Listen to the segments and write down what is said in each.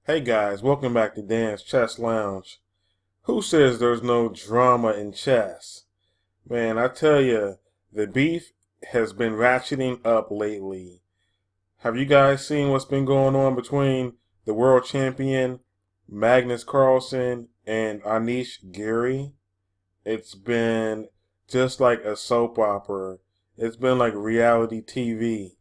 Hey guys, welcome back to Dan's Chess Lounge. Who says there's no drama in chess? Man, I tell you, the beef has been ratcheting up lately. Have you guys seen what's been going on between the world champion Magnus Carlsen and Anish Giri? It's been just like a soap opera. It's been like reality TV.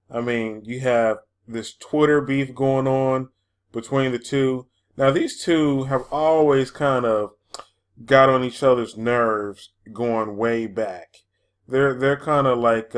I mean, you have this Twitter beef going on between the two. Now, these two have always kind of got on each other's nerves going way back. They're kind of like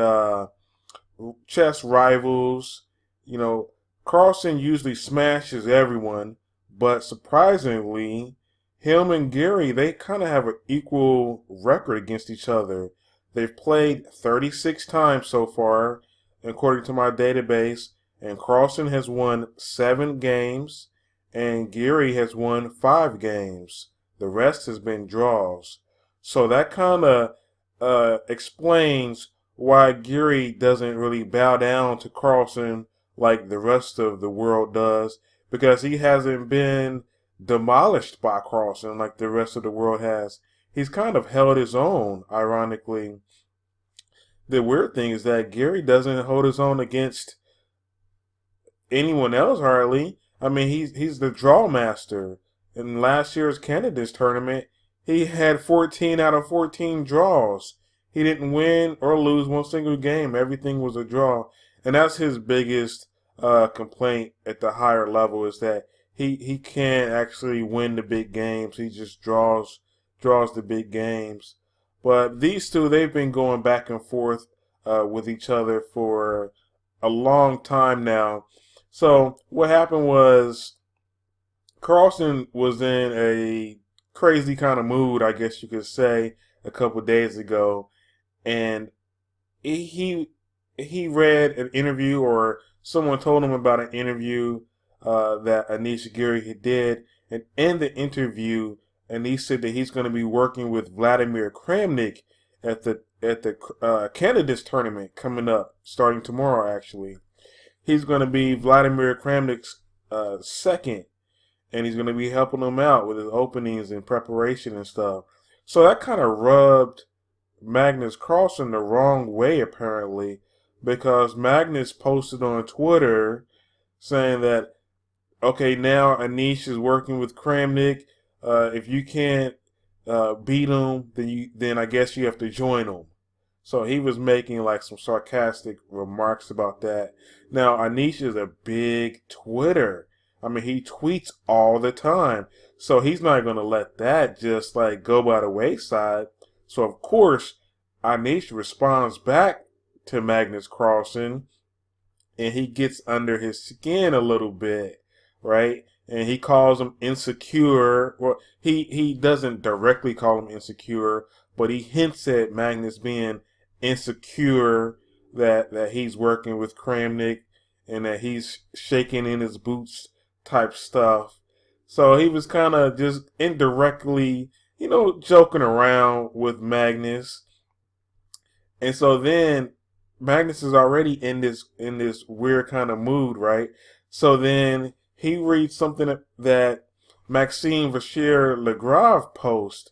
chess rivals. You know, Carlsen usually smashes everyone, but surprisingly, him and Gary, they kind of have an equal record against each other. They've played 36 times so far, according to my database, and Carlsen has won 7 games, and Gary has won 5 games. The rest has been draws. So that kind of explains why Giri doesn't really bow down to Carlsen like the rest of the world does, because he hasn't been demolished by Carlsen like the rest of the world has. He's kind of held his own, ironically. The weird thing is that Gary doesn't hold his own against anyone else hardly. I mean, he's the draw master. In last year's candidates tournament, he had 14 out of 14 draws. He didn't win or lose one single game. Everything was a draw, and that's his biggest complaint at the higher level is that he can't actually win the big games. He just draws the big games. But these two, they've been going back and forth with each other for a long time now. So what happened was Carlsen was in a crazy kind of mood, I guess you could say, a couple days ago, and he he read an interview, or someone told him about an interview that Anish Giri did, and in the interview, Anish said that he's going to be working with Vladimir Kramnik at the candidates tournament coming up, starting tomorrow. Actually, he's going to be Vladimir Kramnik's second, and he's going to be helping him out with his openings and preparation and stuff. So that kind of rubbed Magnus Carlsen the wrong way, apparently, because Magnus posted on Twitter saying that, okay, now Anish is working with Kramnik. If you can't beat him, then I guess you have to join him. So he was making like some sarcastic remarks about that. Now, Anish is a big Twitter. I mean, he tweets all the time. So he's not going to let that just like go by the wayside. So, of course, Anish responds back to Magnus Carlsen, and he gets under his skin a little bit, right? And he calls him insecure. Well, he doesn't directly call him insecure, but he hints at Magnus being insecure that he's working with Kramnik and that he's shaking in his boots type stuff. So he was kind of just indirectly, joking around with Magnus. And so then Magnus is already in this weird kind of mood, right? So then he reads something that Maxime Vachier-Lagrave post.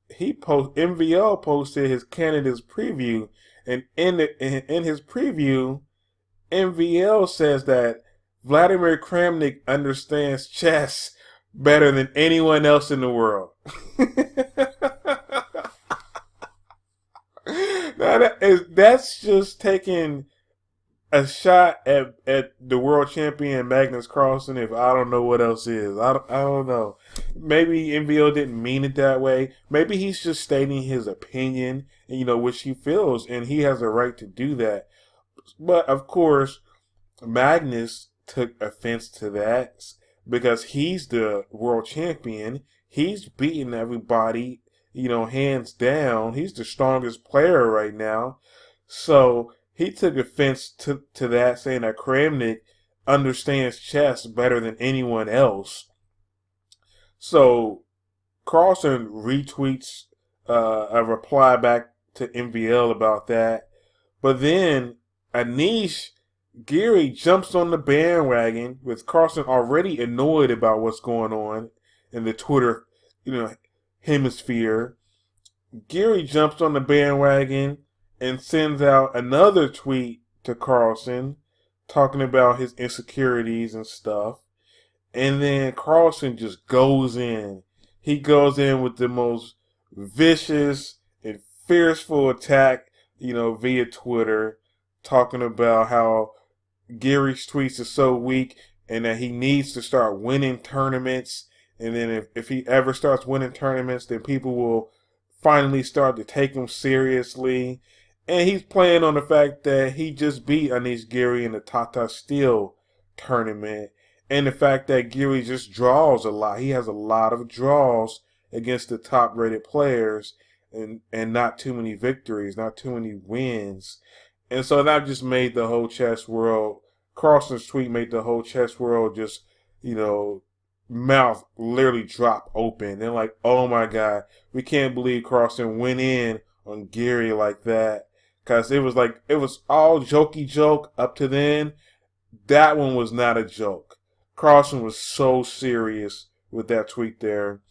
MVL posted his candidates preview, and in his preview, MVL says that Vladimir Kramnik understands chess better than anyone else in the world. Now that's just taking a shot at the world champion Magnus Carlsen. If I don't know what else is, I don't know. Maybe MVO didn't mean it that way. Maybe he's just stating his opinion, which he feels, and he has a right to do that. But of course, Magnus took offense to that because he's the world champion. He's beating everybody, hands down. He's the strongest player right now. So he took offense to that, saying that Kramnik understands chess better than anyone else. So Carlsen retweets a reply back to MVL about that. But then Anish Giri jumps on the bandwagon with Carlsen already annoyed about what's going on in the Twitter, hemisphere. Giri jumps on the bandwagon and sends out another tweet to Carlsen talking about his insecurities and stuff. And then Carlsen just goes in. He goes in with the most vicious and fearful attack, via Twitter, talking about how Giri's tweets are so weak and that he needs to start winning tournaments. And then if he ever starts winning tournaments, then people will finally start to take him seriously. And he's playing on the fact that he just beat Anish Giri in the Tata Steel tournament. And the fact that Giri just draws a lot. He has a lot of draws against the top rated players and not too many victories, not too many wins. And so that just made the whole chess world, Carlsen's tweet made the whole chess world just, mouth literally drop open. They're like, oh my God, we can't believe Carlsen went in on Giri like that. Because it was all jokey joke up to then. That one was not a joke. Carlsen was so serious with that tweet there.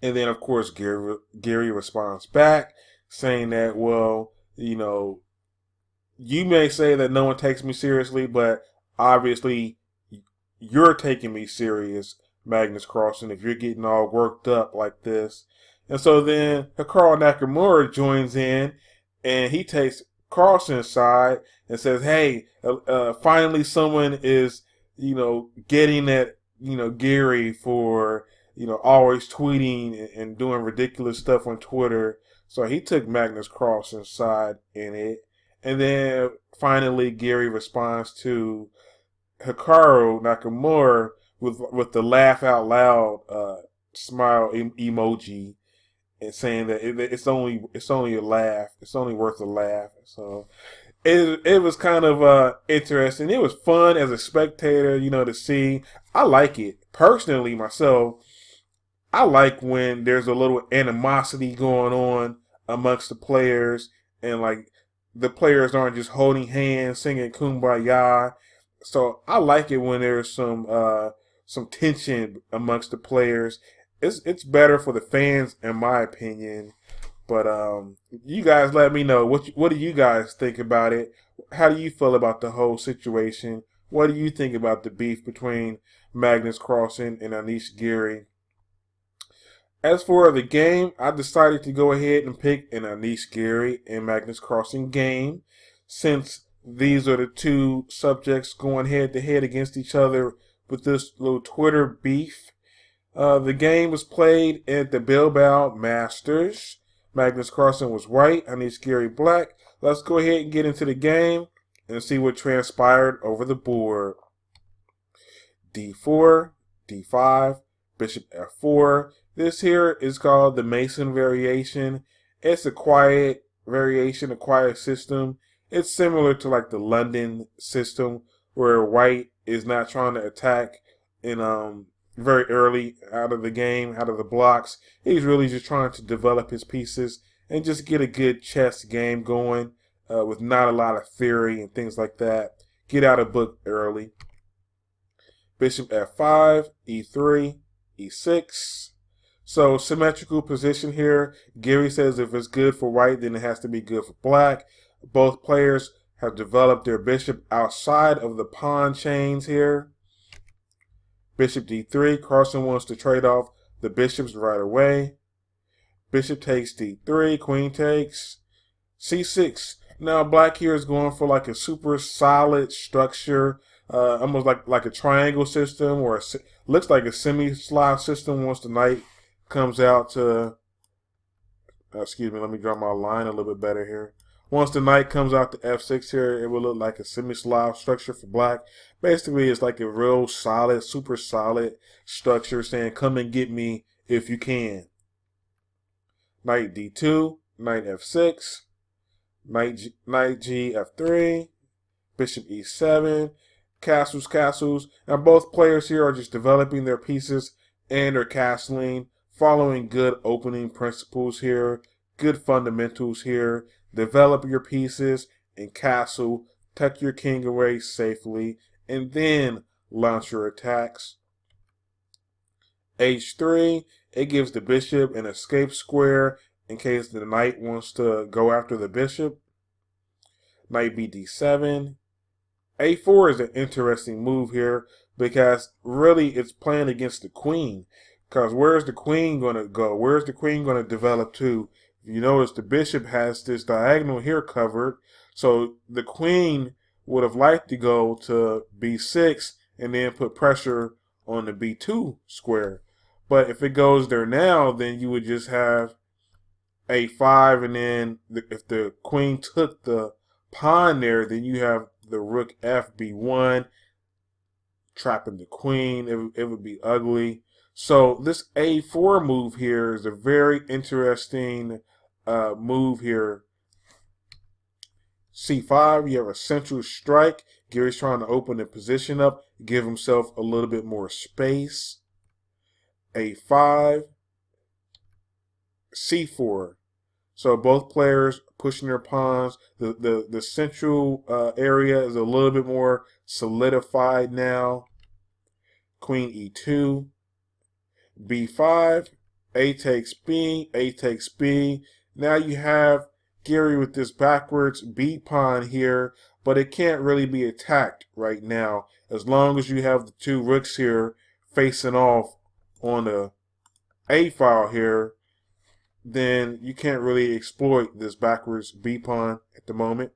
And then, of course, Giri responds back saying that, well, you may say that no one takes me seriously, but obviously you're taking me serious, Magnus Carlsen, if you're getting all worked up like this. And so then Hikaru Nakamura joins in, and he takes Carlsen's side and says, hey, finally someone is, getting at, Giri for, always tweeting and doing ridiculous stuff on Twitter. So he took Magnus Carlsen's side in it. And then finally, Giri responds to Hikaru Nakamura with the laugh out loud smile emoji, and saying that it's only a laugh. It's only worth a laugh. So it was kind of interesting. It was fun as a spectator, to see. I like it personally myself. I like when there's a little animosity going on amongst the players, and like, the players aren't just holding hands, singing "Kumbaya." So I like it when there's some tension amongst the players. It's better for the fans, in my opinion. But you guys, let me know what do you guys think about it? How do you feel about the whole situation? What do you think about the beef between Magnus Carlsen and Anish Giri? As for the game, I decided to go ahead and pick an Anish Giri and Magnus Carlsen game, since these are the two subjects going head to head against each other with this little Twitter beef. The game was played at the Bilbao Masters. Magnus Carlsen was white, Anish Giri black. Let's go ahead and get into the game and see what transpired over the board. D4, D5, Bishop F4. This here is called the Mason variation. It's a quiet variation, a quiet system. It's similar to like the London system, where white is not trying to attack in very early out of the game, out of the blocks. He's really just trying to develop his pieces and just get a good chess game going with not a lot of theory and things like that. Get out of book early. Bishop F5, E3, E6. So symmetrical position here. Giri says if it's good for white, then it has to be good for black. Both players have developed their bishop outside of the pawn chains here. Bishop D3. Carlsen wants to trade off the bishops right away. Bishop takes D3. Queen takes. C6. Now black here is going for like a super solid structure. Almost like a triangle system, or looks like a semi-Slav system once the knight comes out to, excuse me, let me draw my line a little bit better here. Once the knight comes out to F6 here, it will look like a semi-Slav structure for black. Basically, it's like a real solid, super solid structure saying, come and get me if you can. Knight D2, knight F6, knight G F3, bishop E7, castles. Now both players here are just developing their pieces and they're castling, following good opening principles here, good fundamentals here. Develop your pieces and castle tuck your king away safely, and then launch your attacks. H3, it gives the bishop an escape square in case the knight wants to go after the bishop. Knight bd7. A4 is an interesting move here because really it's playing against the queen. Because where's the queen going to go? Where's the queen going to develop to? You notice the bishop has this diagonal here covered. So the queen would have liked to go to b6 and then put pressure on the b2 square. But if it goes there now, then you would just have a5, and then if the queen took the pawn there, then you have the rook fb1, trapping the queen. It would be ugly. So this a4 move here is a very interesting move here. c5, you have a central strike. Gary's trying to open the position up, give himself a little bit more space. a5, c4. So both players pushing their pawns. The central area is a little bit more solidified now. Queen e2, b5, a takes b, a takes b. Now you have Giri with this backwards b pawn here, but it can't really be attacked right now as long as you have the two rooks here facing off on the a file here. Then you can't really exploit this backwards b pawn at the moment.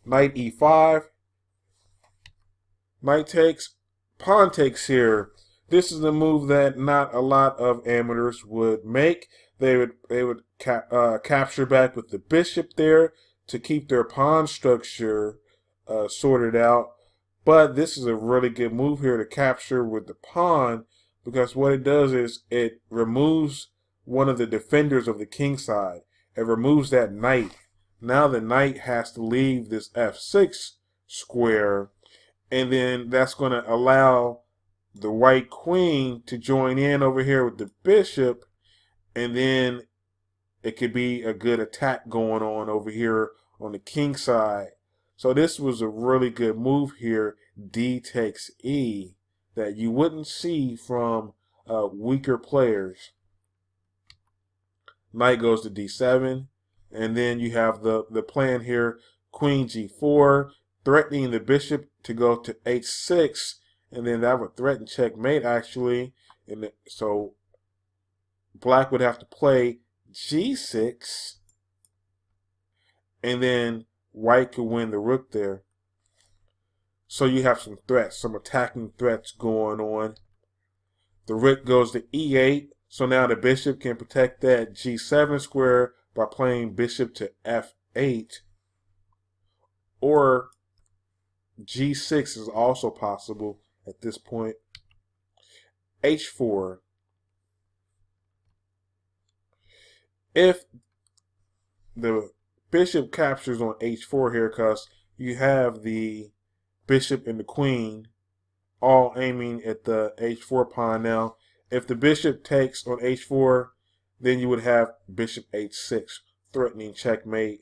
Knight e5, knight takes, pawn takes here. This is a move that not a lot of amateurs would make. They would capture back with the bishop there to keep their pawn structure sorted out. But this is a really good move here to capture with the pawn, because what it does is it removes one of the defenders of the king side. It removes that knight. Now the knight has to leave this f6 square, and then that's going to allow the white queen to join in over here with the bishop, and then it could be a good attack going on over here on the king side. So this was a really good move here, d takes e, that you wouldn't see from weaker players. Knight goes to d7, and then you have the plan here, queen g4, threatening the bishop to go to h6, and then that would threaten checkmate actually. And so black would have to play g6, and then white could win the rook there. So you have some threats, some attacking threats going on. The rook goes to e8. So now the bishop can protect that g7 square by playing bishop to f8. Or g6 is also possible at this point. h4. If the bishop captures on h4 here, because you have the bishop and the queen all aiming at the h4 pawn now. If the bishop takes on h4, then you would have bishop h6, threatening checkmate.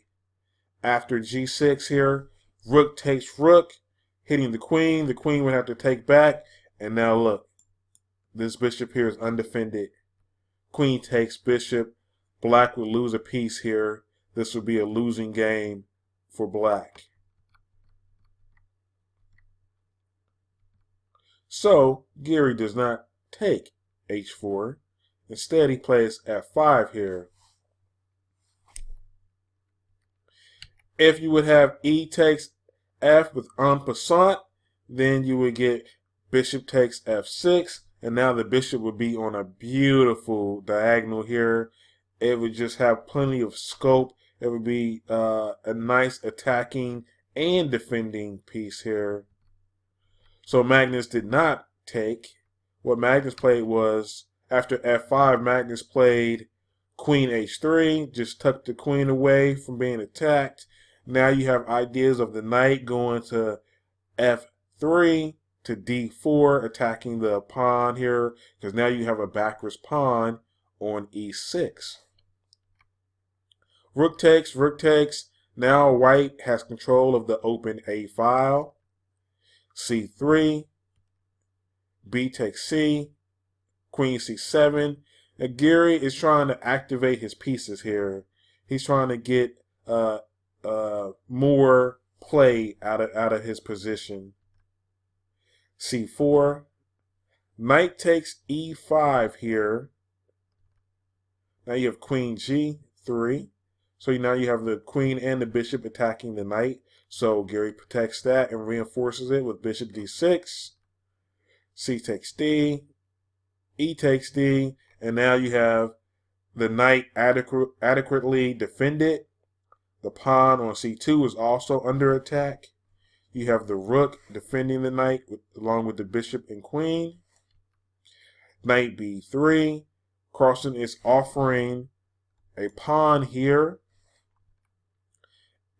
After g6 here, rook takes rook, hitting the queen. The queen would have to take back. And now look, this bishop here is undefended. Queen takes bishop. Black would lose a piece here. This would be a losing game for black. So Giri does not take h4. Instead, he plays f5 here. If you would have e takes f with en passant, then you would get bishop takes f6, and now the bishop would be on a beautiful diagonal here. It would just have plenty of scope. It would be a nice attacking and defending piece here. So Magnus did not take. What Magnus played was, after f5, Magnus played queen h3, just tucked the queen away from being attacked. Now you have ideas of the knight going to f3 to d4, attacking the pawn here, because now you have a backwards pawn on e6. Rook takes, rook takes. Now white has control of the open A file. C3, B takes C, Queen C7. Now Giri is trying to activate his pieces here. He's trying to get more play out of his position. C4, Knight takes E5 here. Now you have Queen G3. So now you have the queen and the bishop attacking the knight. So Giri protects that and reinforces it with bishop D6. C takes D. E takes D. And now you have the knight adequately defended. The pawn on C2 is also under attack. You have the rook defending the knight along with the bishop and queen. Knight B3. Carlsen is offering a pawn here,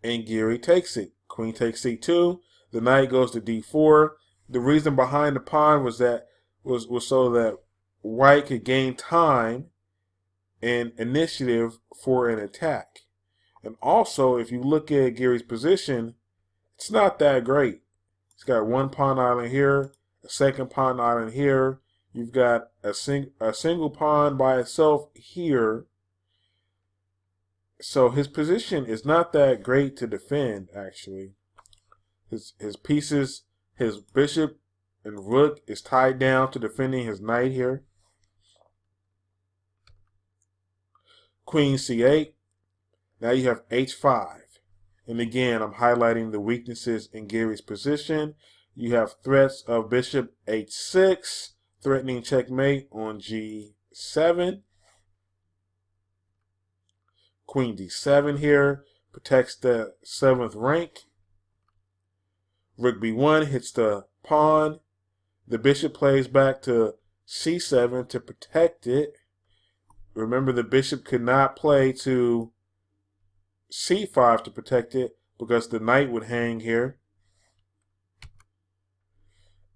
and Giri takes it. Queen takes C2. The knight goes to D4. The reason behind the pawn was so that white could gain time and initiative for an attack. And also, if you look at Giri's position, it's not that great. He's got one pawn island here, a second pawn island here. You've got a single pawn by itself here. So his position is not that great to defend, actually. His pieces, his bishop and rook is tied down to defending his knight here. Queen C8. Now you have H5. And again, I'm highlighting the weaknesses in Giri's position. You have threats of bishop H6, threatening checkmate on G7. Queen D7 here protects the 7th rank. Rook B1 hits the pawn. The bishop plays back to C7 to protect it. Remember, the bishop could not play to C5 to protect it because the knight would hang here.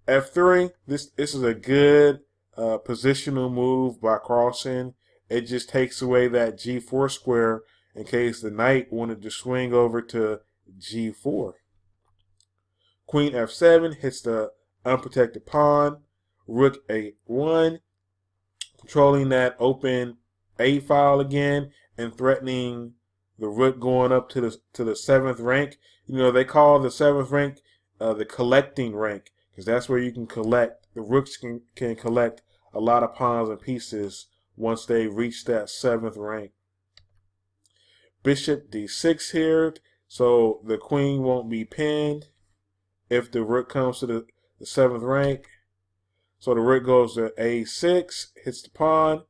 F3, this is a good positional move by Carlsen. It just takes away that G4 square in case the knight wanted to swing over to G4. Queen F7 hits the unprotected pawn. Rook A1, controlling that open A file again and threatening the rook going up to the 7th rank. You know, they call the 7th rank the collecting rank, because that's where you can collect. The rooks can collect a lot of pawns and pieces once they reach that 7th rank. Bishop D6 here, so the queen won't be pinned if the rook comes to the 7th rank. So the rook goes to A6, hits the pawn.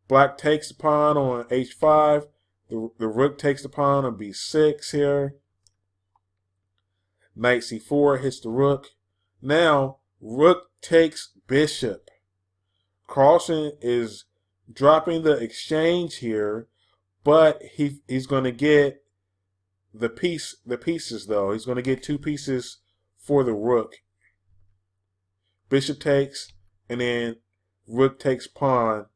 Black takes the pawn on H5. The rook takes the pawn on B6 here. Knight C4 hits the rook. Now, rook takes bishop. Carlsen is dropping the exchange here, but he's going to get the pieces though. He's going to get 2 pieces for the rook. Bishop takes, and then rook takes pawn.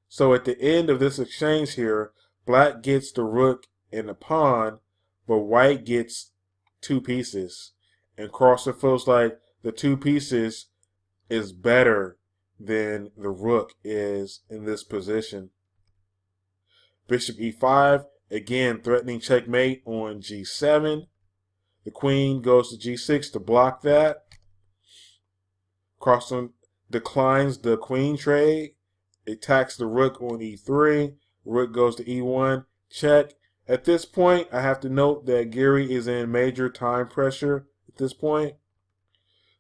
So at the end of this exchange here, black gets the rook and the pawn, but white gets 2 pieces. And Carlsen feels like the 2 pieces is better than the rook is in this position. Bishop E5, again threatening checkmate on G7. The queen goes to G6 to block that. Carlsen declines the queen trade. Attacks the rook on E3. Rook goes to E1. Check. At this point, I have to note that Giri is in major time pressure at this point.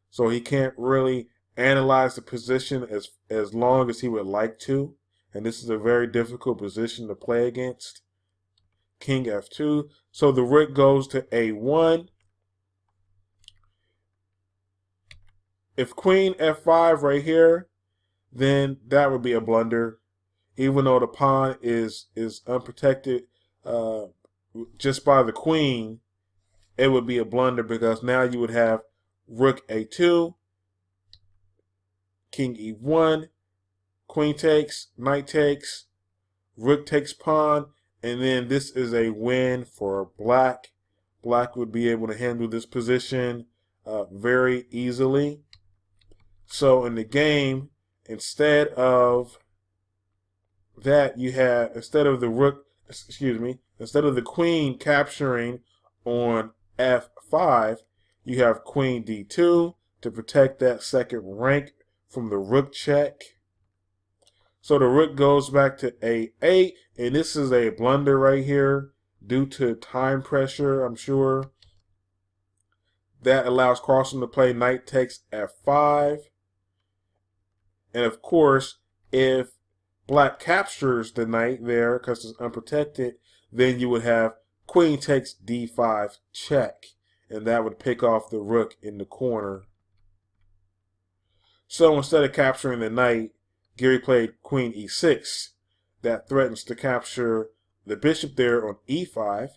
So he can't really analyze the position as long as he would like to. And this is a very difficult position to play against. King F2. So the rook goes to A1. If Queen F5 right here, then that would be a blunder. Even though the pawn is unprotected just by the queen, it would be a blunder because now you would have rook A2, king E1, queen takes, knight takes, rook takes pawn, And then this is a win for black. Black would be able to handle this position very easily. So in the game, instead of that, you have, instead of the queen capturing on f5, you have queen d2 to protect that second rank from the rook check. So the rook goes back to a8, and this is a blunder right here due to time pressure, I'm sure. That allows Carlsen to play knight takes f5. And of course, if black captures the knight there because it's unprotected, then you would have queen takes d5 check, and that would pick off the rook in the corner. So instead of capturing the knight, Giri played queen e6. That threatens to capture the bishop there on e5.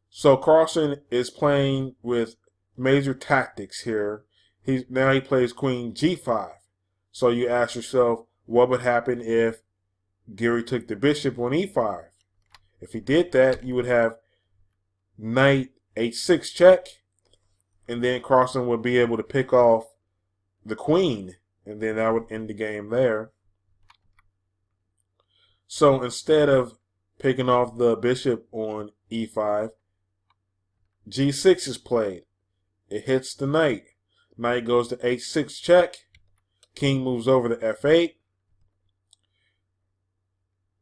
So Carlsen is playing with major tactics here. Now he plays queen g5. So you ask yourself, what would happen if Giri took the bishop on e5? If he did that, you would have knight h6 check, and then Carlsen would be able to pick off the queen, and then that would end the game there. So instead of picking off the bishop on e5, g6 is played. It hits the knight. Knight goes to h6 check. King moves over to f8.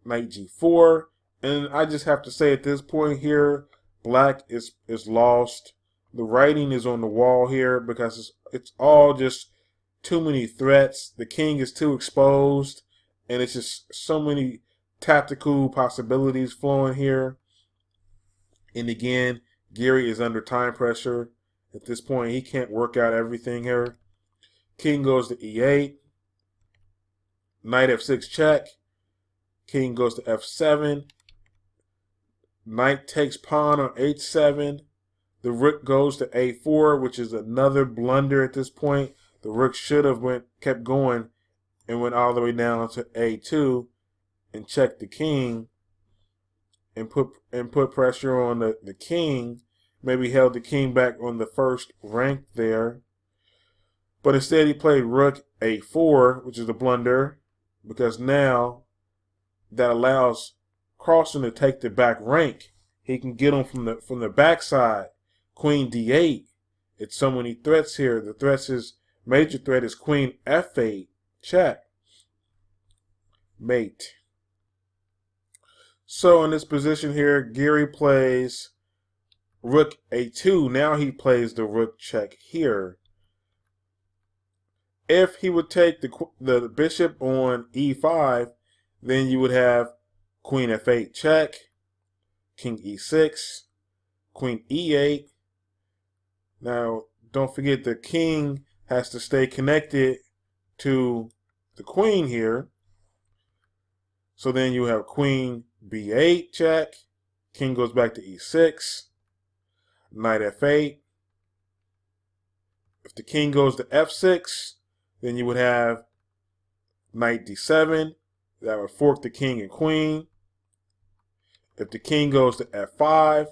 Knight g4. And I just have to say at this point here, black is lost. The writing is on the wall here because it's all just too many threats. The king is too exposed, and it's just so many tactical possibilities flowing here. And again, Giri is under time pressure. At this point, he can't work out everything here. King goes to e8. Knight f6 check. King goes to f7. Knight takes pawn on h7. The rook goes to a4, which is another blunder at this point. The rook should have kept going and went all the way down to a2 and checked the king and put pressure on the king. Maybe held the king back on the first rank there. But instead he played rook a4, which is a blunder, because now that allows Carlsen to take the back rank. He can get him from the backside. Queen d8. It's so many threats here. The major threat is queen f8 check. Mate. So in this position here, Giri plays rook a2. Now he plays the rook check here. If he would take the bishop on e5, then you would have queen f8 check, king e6, queen e8. Now, don't forget the king has to stay connected to the queen here. So then you have queen b8 check, king goes back to e6, knight f8. If the king goes to f6, then you would have knight d7. That would fork the king and queen. If the king goes to f5,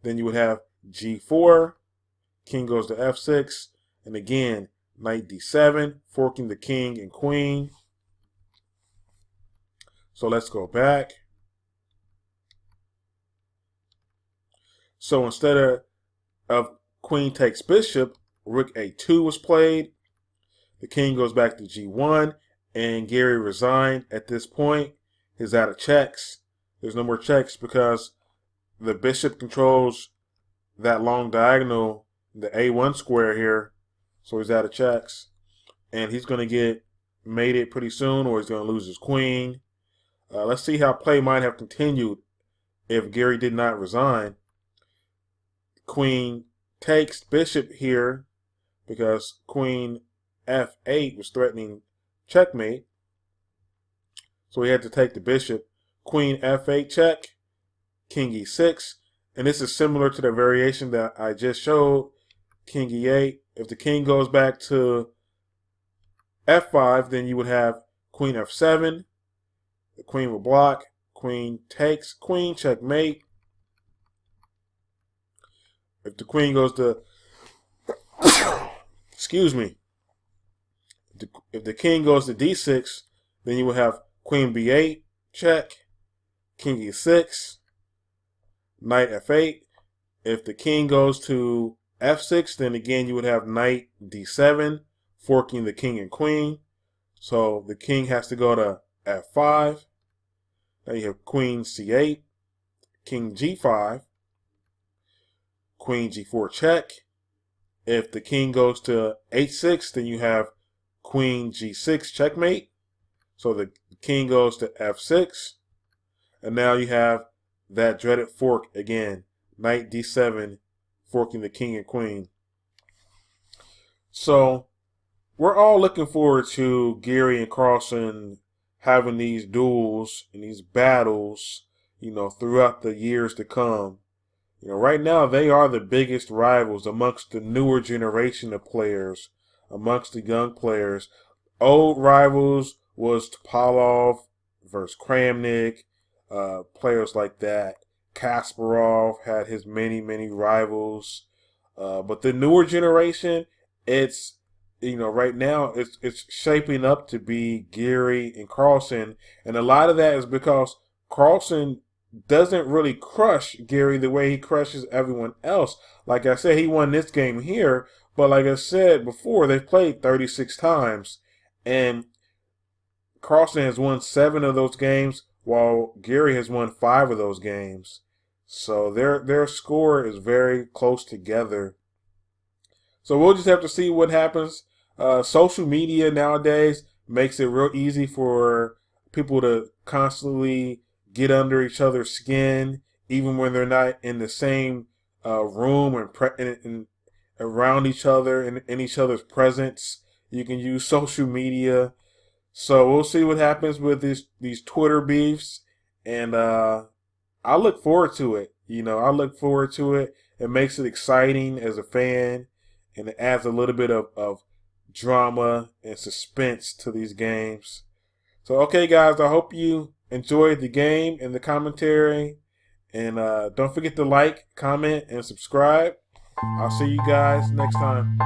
then you would have g4. King goes to f6. And again, knight d7, forking the king and queen. So let's go back. So instead of queen takes bishop, rook a2 was played. The king goes back to g1, and Giri resigned at this point. He's out of checks. There's no more checks because the bishop controls that long diagonal, the a1 square here. So he's out of checks. And he's going to get mated pretty soon, or he's going to lose his queen. Let's see how play might have continued if Giri did not resign. Queen takes bishop here because queen f8 was threatening checkmate. So he had to take the bishop. Queen f8 check, king e6. And this is similar to the variation that I just showed. King e8. If the king goes back to f5, then you would have queen f7. The queen will block. queen takes, queen checkmate. If the queen goes to, excuse me, if the king goes to d6, then you will have queen b8, check, king e6, knight f8. If the king goes to f6, then again you would have knight d7, forking the king and queen. So the king has to go to f5. Now you have queen c8, king g5, queen g4 check. If the king goes to h6, then you have queen g6 checkmate. So the king goes to f6. And now you have that dreaded fork again, knight d7, forking the king and queen. So we're all looking forward to Giri and Carlsen having these duels and these battles, throughout the years to come. Right now they are the biggest rivals amongst the newer generation of players, amongst the young players. Old rivals was Topalov versus Kramnik, players like that. Kasparov had his many rivals. But the newer generation, it's right now it's shaping up to be Giri and Carlsen, and a lot of that is because Carlsen doesn't really crush Giri the way he crushes everyone else. Like I said, he won this game here, but like I said before, they've played 36 times, and Carlsen has won 7 of those games, while Giri has won 5 of those games. So their score is very close together. So we'll just have to see what happens. Social media nowadays makes it real easy for people to constantly get under each other's skin, even when they're not in the same room and around each other and in each other's presence. You can use social media. So we'll see what happens with these Twitter beefs, and I look forward to it. I look forward to it. It makes it exciting as a fan, and it adds a little bit of drama and suspense to these games. So, okay, guys, I hope you enjoyed the game and the commentary. And don't forget to like, comment, and subscribe. I'll see you guys next time.